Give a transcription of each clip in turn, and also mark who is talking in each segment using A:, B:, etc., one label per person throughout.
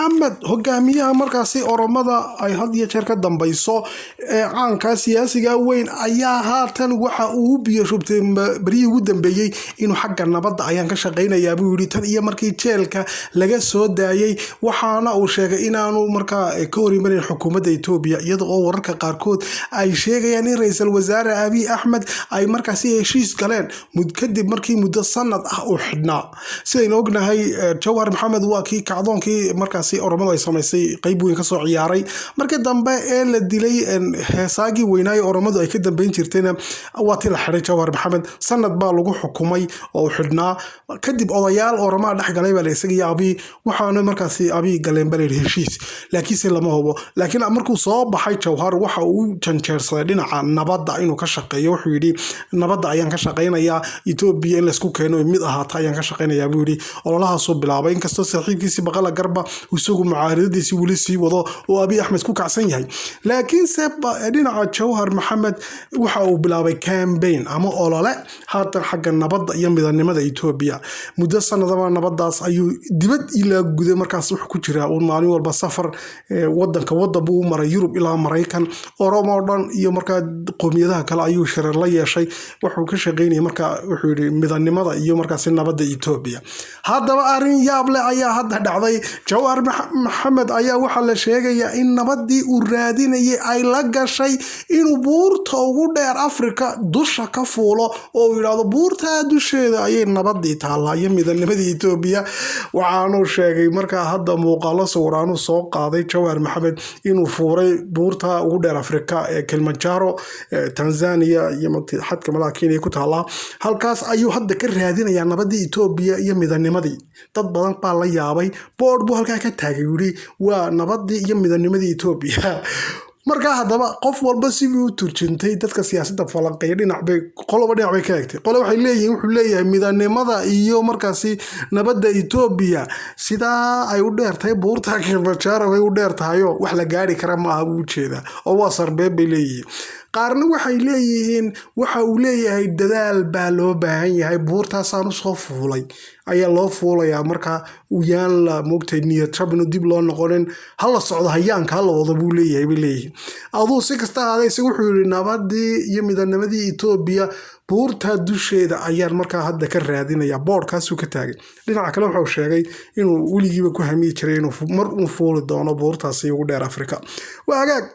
A: محمد hogaamiyaha markaasi oromada ay had iyo jeer ka dambayso caanka siyaasiga weyn ayaa haatan waxa uu biyo shubtay bariyi ugu dambeeyay inuu xagga nabadda ayaan ka shaqeynayaa buu yiri tan iyo markii jeelka laga soo daayay waxaana uu sheegay inaanu markaa ka horimarin xukuumadda Itoobiya iyadoo oo wararka qaarkood ay sheegayaan in ra'iisul wasaare Abiy Ahmed ay markaasi heshiis galeen kadib markii muddo sanad ah uu xidhnaa sidaynu ognahay Jawhar Maxamed waa kii kacdoonkii markaasi oromada ay samaysay qayb weyn ka soo ciyaaray markii dambe ee la dilay heesaagii weynaayo oromadu ay ka dambeyn jirtayna waa tii la xiray Jawhar Maxamed sanad baa lagu xukumay oo xidhnaa kadib odayaal oromada dhex galay baa la isagii Abiy waxaana markaasi Abiy galeen bal heshiis laakiinse lama hubo laakiin markuu soo baxay Jawhar waxa uu janjeersaday dhinaca nabadda inuu ka shaqeeyo wuxuu yiri nabadda ayaan ka shaqeynayaa Itoobiya in la isku keeno mid ahaata ayaan ka shaqeynayaa buu yiri ololahaas oo bilaabay inkastoo saaxiibkiisa Baqala Garba isagu mucaaradadiisa wali sii wado oo Abiy Ahmed ku kacsan yahay laakiin se dhinaca Jawhar Maxamed waxa uu bilaabay campaign ama olole haatan xagga nabadda iyo midnimada Itoobiya muddo sanadaba nabadaas ayuu dibad ilaa guday markaas wax ku jira oo maalin walba safar wadanka buu maray Yurub ilaa Mareykan Oromo dhan iyo markaa qoomiyadaha kale ayuu shirar la yeeshay wuxuu ka shaqeynayay markaa wuxuu yiri midnimada iyo markaas nabadda Itoobiya haddaba arin yaab leh ayaa hadda dhacday Jawhar Maxamed ayaa waxa la sheegayaa in nabadii uu raadinayay ay la gashay inuu buurta ugu dheer Afrika dusha ka fuulo oo yiraahdo buurta dusheeda ayay nabadii taala iyo midnimadii Itoobiya waxaanu sheegay markaa hadda muuqaalo sawiraanu soo qaaday Jawhar Maxamed inuu fuuray buurta ugu dheer Afrika ee Kilimanjaro Tanzania iyo xadka malaakiin ay ku taala halkaas ayuu hadda ka raadinayaa nabadii Itoobiya iyo midnimadii dad badan baa la yaabay board buu halka ka taagay yiri waa nabadii iyo midnimadii Itoobiya marka hadaba qof walba si uu turjintay dadka siyaasadda falanqeeya dhinac bay ka eegtay qolo waxay leeyihiin wuxuu leeyahay midnimada iyo markaasi nabadda Itoobiya sida ay u dheertay buurta Kilimanjaro way u dheertahay wax la gaari kara ma aha buu jeeda oo waa sarbeeb bay leeyihiin qaarna waxay leeyihiin waxa uu leeyahay dadaal baa loo baahan yahay buurtaas aanu soo fuulay ayaa loo fuulayaa marka uu yaan la moogtay niyad jabno dib loo noqonin hal la socdo hayaanka hal wada buu leeyahay bay leeyihiin aduu si kasta aadaysi wuxuu yiri nabadii iyo midnimadii Itoobiya buurta dusheeda ayaan markaa hadda ka raadinaya boardkaas uu ka taagay dhinaca kale wuxuu sheegay inuu wiligiiba ku hamiyi jiray inuu mar uu fuuli doono buurtaas ugu dheer Afrika waagaag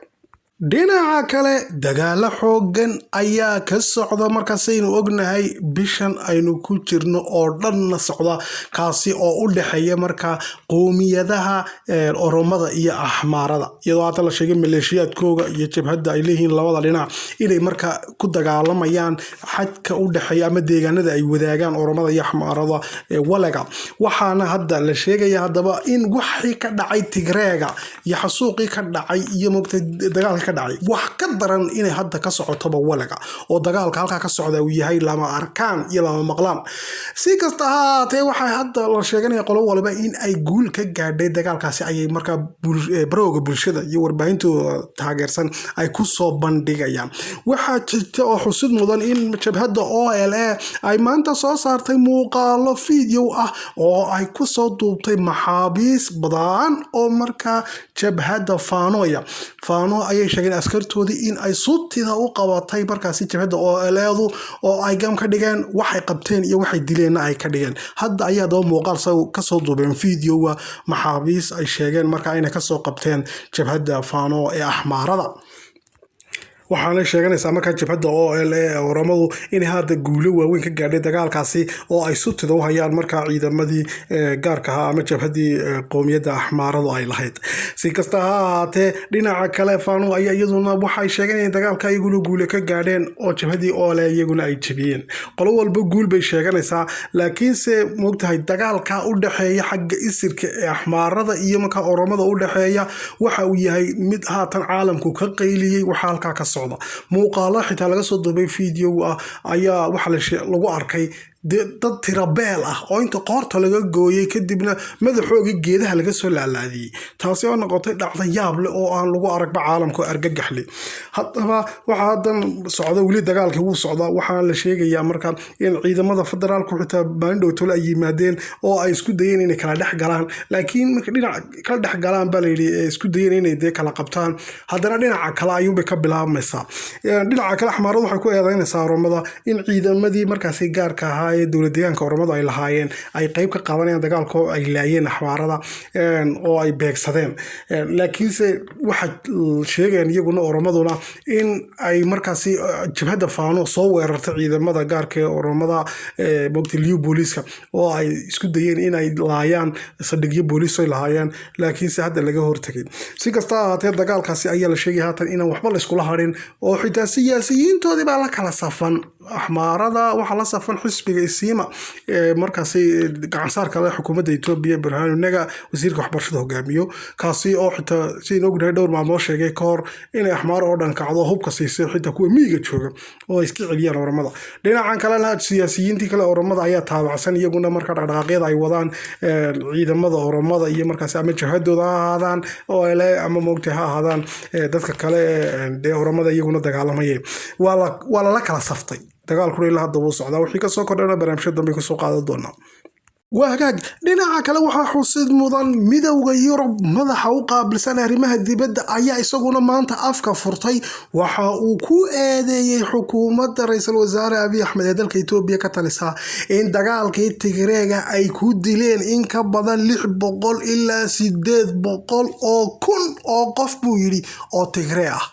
A: dhinaca kale dagaalo xoogan ayaa ka socda markaas aynu ognahay bishan aynu ku jirno oo dhanna socda kaasi oo u dhaxeeya marka qoomiyadaha oromada iyo ahmaarada iyadoo aad la sheegay maleeshiyaadkooga iyo jabhadda ay leeyihiin labada dhinac inay marka ku dagaalamayaan xadka u dhaxeeya ama deegaanada ay wadaagaan oromada iyo ahmaarada walaga waxaana hadda la sheegaya hadaba in wixii ka dhacay Tigreega iyo xasuuqii ka dhacay iyo moogtay dagaalka ka dhacay wax ka daran inay hadda ka socoto walaga oo dagaalka halka ka socda uu yahay lama arkaan iyo lama maqlaan si kasta haatee waxa hadda la sheeganaya qolo walba in ay guul ka gaadhay dagaalkaasi ay marka barooga bulshada iyo warbaahintu taageersan ay ku soo bandhigayaan waxa jirta oo xusid mudan in jabhadda OLA ay maanta soo saartay muuqaalo video ah oo ay ku soo duubtay maxaabiis badan oo marka jabhadda Faano ayay sheegeen askartoodii in ay sutida u qabatay markaasi jabhadda OLA-du oo ay gam ka dhigeen waxay qabteen iyo waxay dileen ay ka dhigeen hadda ayaa doo muuqaal ka soo duubeen video-ga maxaabiis ay sheegeen marka inay ka soo qabteen jabhadda Faano ee ahmaarada waxaana sheeganaysaa marka jabhadda OLA Oromadu in hadda guulo waaweyn ka gaadhay dagaalkaasi oo ay sutida u hayaan marka ciidamadii gaarka ah ama jabhadii qoomiyadda ahmaaradu ay lahayd si kasta ha ahaatee dhinaca kale Faano ayaa iyaduna waxay sheeganayeen dagaalka ay guulo ka gaadheen oo jabhadii OLA iyaguna ay jabiyeen qolo walba guul bay sheeganaysaa laakiinse moogtahay dagaalka u dhaxeeya xagga isirka ee ahmaarada iyo marka Oromada u dhaxeeya waxa uu yahay mid haatan caalamku ka qayliyay waxa halka ka muuqaalo xitaa laga soo duubay video ayaa waxa lagu arkay dad tirabeel ah oo inta qoorta laga gooyay kadibna madaxoogii geedaha laga soo laalaadiyey taasi oo noqotay dhacda yaab leh oo aan lagu aragba caalamka argagax leh haddaba waxaa haddan socda weli dagaalkii wuu socdaa waxaa la sheegayaa marka in ciidamada federaalku xitaa baandhow tole ay yimaadeen oo ay isku dayeen inay kala dhex galaan laakiin marka dhinac kala dhex galaan baa layidhi isku dayeen inay dee kala qabtaan haddana dhinaca kale ayuunbay ka bilaabmaysaa dhinaca kale xamaaradu waxay ku eedeynaysaa oromada in ciidamadii markaasi gaarka ahaa ee dowlad deegaanka oromadu ay lahaayeen ay qayb ka qaadanayaan dagaalka oo ay laayeen axmaarada oo ay beegsadeen laakiinse waxay sheegayaan iyaguna oromaduna in ay markaasi jabhadda faano soo weerartay ciidamada gaarka ee oromada mogta liyu booliiska oo ay isku dayeen inay laayaan saldhigyo booliis ay lahaayeen laakiinse hadda laga hortagay si kasta ahaatee dagaalkaasi ayaa la sheegay haatan inaan waxba la iskula harin oo xitaa siyaasiyiintoodii baa la kala safan axmaarada waxaa la safan xisbiga isiima markaasi gacansaarka leh xukuumadda Itoobiya Burhanu Naga wasiirka waxbarashada hogaamiyo kaasi oo xitaa sidoo ognahay dhowr maalmood sheegay ka hor inay axmaar oo dhan kacdo hubka siisay xitaa kuwa miyiga jooga oo iska celiyaan oromada dhinacan kalena siyaasiyiintii kale oromada ayaa taabacsan iyaguna marka dhaqdhaqaaqyada ay wadaan ciidamada oromada iyo markaasi ama jahadooda ha ahaadaan oo ele ama moogtay ha ahaadaan dadka kale ee oromada iyaguna dagaalamaya waa la kala saftay dagaalkuna ilaa hadda wuu socdaa wixii ka soo kordhana barnaamijyada dambe kusoo qaadan doonaa وهاجاج dhinaca kale waxaa xusid mudan midowga Yurub madaxa u qaabilsan arrimaha dibadda ayaa isaguna maanta afka furtay waxa uu ku eedeeyay xukuumadda ra'iisul wasaare Abiy Ahmed ee dalka Itoobiya ka talisa in dagaalkii Tigreega ay ku dileen in ka badan 600 ilaa 800 oo kun oo qof buu yiri oo Tigreeg ah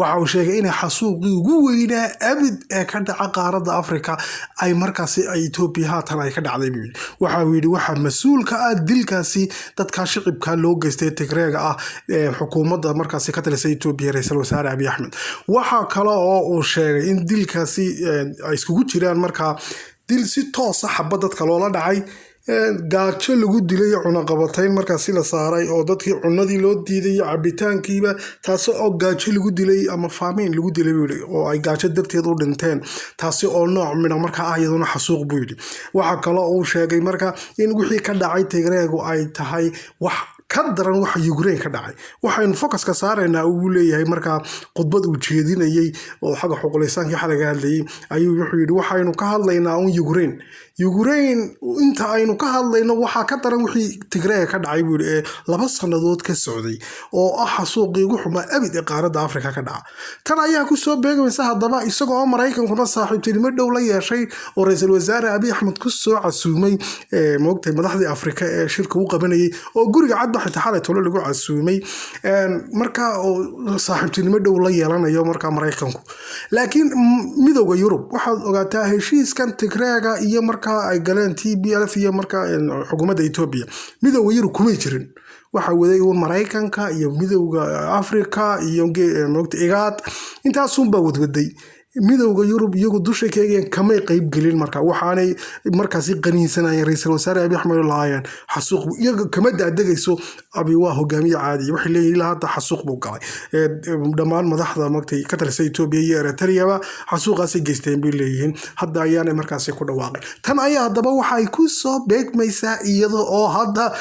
A: waxa uu sheegay in xasuuqii ugu weynaa abid ee ka dhaca qaaradda Afrika ay markaasi ay Itoobiya haatan ay ka dhacday waxa uu yiri waxa mas'uul ka ah dilkaasi dadka shicibka loo geystay Tigreega ah xukuumadda markaasi ka talisay Itoobiya ra'iisul wasaare Abiy Ahmed waxa kale oo uu sheegay in dilkaasi ay iskugu jiraan marka dil si toos ah xabad dadka loola dhacay gaajo lagu dilay cunaqabatayn markaasi la saaray oo dadkii cunadii loo diiday cabitaankiiba taas oo gaajo lagu dilay ama faamiin lagu dilay oo ay gaajo darteed u dhinteen taasi oo nooc mid marka ah iyaduna xasuuq buu yiri waxa kale oo uu sheegay marka in wixii ka dhacay Tigreegu ay tahay wax ka daran waxa Ukraine ka dhacay waxaynu focus ka saaraynaa uu leeyahay marka khudbad uu jeedinayay oo xaga xuquuqlisaanka xalaga hadlayay ayuu wuxuu yiri waxaynu ka hadlaynaa Ukraine inta aynu ka hadlayno waxa ka daran wixii Tigreeg ka dhacay buu ee 2 sanadood ka socday oo ah xasuuqii ugu xumaa abid ee qaaradda Afrika ka dhaca tan ayaa ku soo beegmaysa hadaba isagoo Mareykankuna saaxiibtinimo dhow la yeeshay oo ra'iisul wasaare Abiy Ahmed ku soo casuumay moogtay madaxdii Afrika ee shirka u qabanayay oo guriga cad xataa xalay tolo lagu casuumay marka saaxiibtinimo dhow la yeelanayo marka Mareykanku laakiin midowga Yurub waxa ogaataa heshiiskan Tigreega iyo marka ay galeen TPLF iyo marka xukuumadda Itoobiya midowga Yurub kuma jirin waxa waday Mareykanka iyo midowga Afrika iyo moogta IGAD intaas unba wadwaday midowga Yurub iyagu dusha keegeen kama qayb gelin marka waxaanay markaasi qaniinsanayeen ra'iisul wasaare Abiy Ahmed laayeen xasuuq iyaga kama daadagayso Abiy waa hogaamiye caadi waxay leeyihiin ilaa hadda xasuuq buu galay dhamaan madaxda magtay ka talisay Itoobiya iyo Eritrea xasuuqaasi geysteen bay leeyihiin hadda ayaanay markaasi ku dhawaaqay tan ayaa hadaba waxay ku soo beegmaysaa iyadoo oo hadda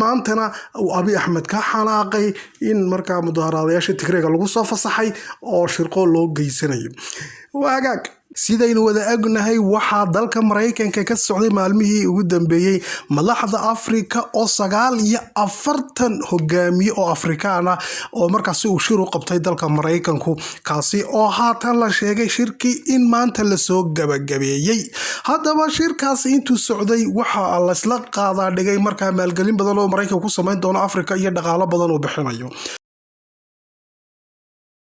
A: maantana Abiy Ahmed ka xanaaqay in marka mudaharaadayaasha Tigreega lagu soo fasaxay oo shirqo loo geysanayo وهاجاك sidaynu wada agnahay waxa dalka Mareykanka ka socday maalmihii ugu dambeeyay madaxda Afrika oo 49 hogaamiye oo Afrikaan ah oo markaas uu shir u qabtay dalka Mareykanku kaasi oo haatan la sheegay shirkii in maanta la soo gabagabeeyay hadaba shirkaas intuu socday waxa la isla qaadaa dhigay marka maalgelin badan oo Mareykanku ku sameyn doono Afrika iyo dhaqaale badan oo bixinayo